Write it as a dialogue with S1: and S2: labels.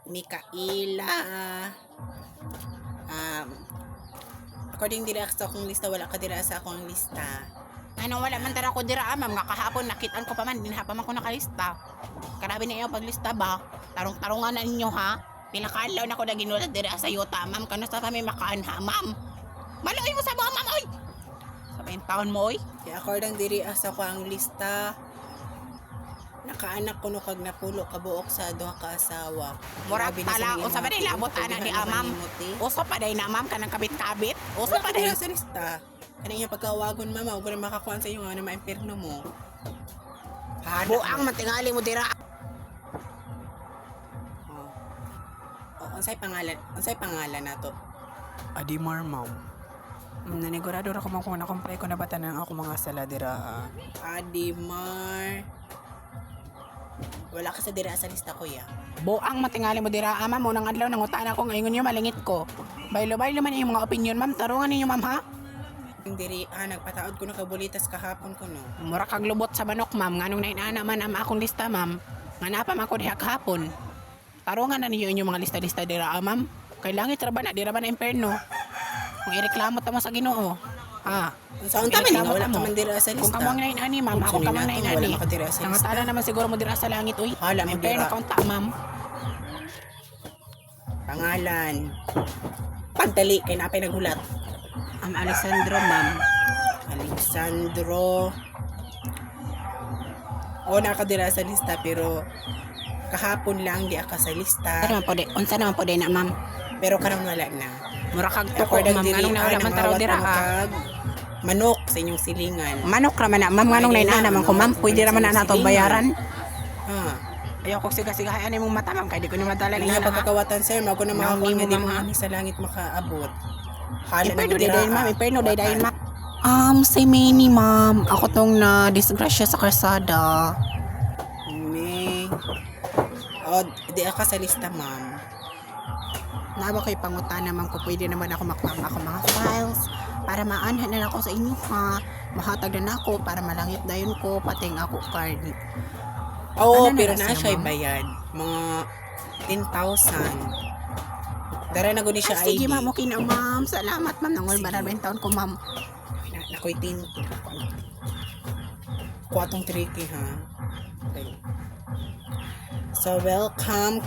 S1: Mikaela. According dira sa akong lista, wala ka dira sa akong lista.
S2: Ano wala man tara ko dira ma'am nga kahapon nakitaan ko pa man dinha pa man ko nakalista. Karabi na iyo paglista ba? Tarong-tarongan na ninyo ha. Pila ka adlaw na ko na ginulat dira sa yuta ma'am kano sa kami makaan ha ma'am. Maluoy mo sa mga ma'am oy. Sabihin taon mo oy.
S1: Kaya according diri sa ko ang lista, nakaanak ko no kag napulo ka buok sa duha ka asawa.
S2: Mura tala o sa ba labot ana di ma'am. Uso pa day na ma'am kanang kabit-kabit. Uso pa day
S1: sa lista. Kanina pagkawagon mama, wala makakuha sa iyo nga na maimperno mo.
S2: Buang matingali mo dira.
S1: Unsay pangalan nato?
S3: Adimar, ma'am. Nanigurado ra ko man kung nakumpay ko na ba tanang ako mga saladira.
S1: Adimar. Wala ka sa dira sa lista ko ya.
S2: Buang matingali mo dira ma'am unang adlaw nangutaan ako ngayon niyo malingit ko. Baylo-baylo man yung mga opinion ma'am tarungan ninyo ma'am ha.
S1: Diri nagpataod ko na kabulitas kahapon ko no.
S2: Mura kag lubot sa manok ma'am nganong nainana man ang akong lista ma'am. Nga napam ako diha kahapon. Tarungan na ninyo inyong mga lista-lista dira ma'am. Kay langit ra ba na dira ba na imperno. Kung ireklamo ta mo sa Ginoo. Ha.
S1: Sa unta man wala ka man dira sa lista.
S2: Kung kamang nainani ma'am, ako kamang nainani.
S1: Wala ka dira sa lista.
S2: Nangutana naman siguro mo dira sa langit uy.
S1: Hala mo
S2: Imperno
S1: dira.
S2: kaunta ma'am.
S1: Pangalan. Pagdali kay napay nagulat.
S2: Am Alessandro ma'am.
S1: Alexandro. O nakadira sa lista pero kahapon lang di ka sa lista.
S2: Pero man po de, unsa naman po de na ma'am.
S1: Pero karang wala na.
S2: Mura kag tuko ma'am nganong nawala man taraw dira ka.
S1: Manok sa inyong silingan.
S2: Manok ra man na ma'am nganong nainana man ko ma'am, pwede ra man na nato bayaran. Ayoko siga-sigahan imong mata ma'am kay di ko ni madala
S1: Nga
S2: na.
S1: pagkakawatan sir, mago na
S2: Nang
S1: makakuha
S2: nimo,
S1: nga di
S2: ma'am,
S1: mo sa langit makaabot. Hala
S2: Imperno
S1: na
S2: day
S1: dira,
S2: ma'am, imperno day ma'am.
S3: Si Manny, ma'am. Ako tong na disgrasya sa karsada.
S1: May... O, di ka sa lista ma'am.
S2: Nawa ko'y pangutana ma'am ko pwede naman ako makuha ako mga files para maanhan na ako sa inyo ha. Mahatag na ako para malangit dayon ko pati ang ako card.
S1: Oo,
S2: Ano na
S1: pero
S2: nasa,
S1: na siya'y
S2: ma'am?
S1: bayad. Mga 10,000. Dara na guni siya
S2: Sige
S1: ID.
S2: ma'am, okay na ma'am. Salamat ma'am. Nangol ba na taon ko ma'am.
S1: Nakoy tin. Kuha tong tricky ha. Okay. So, welcome.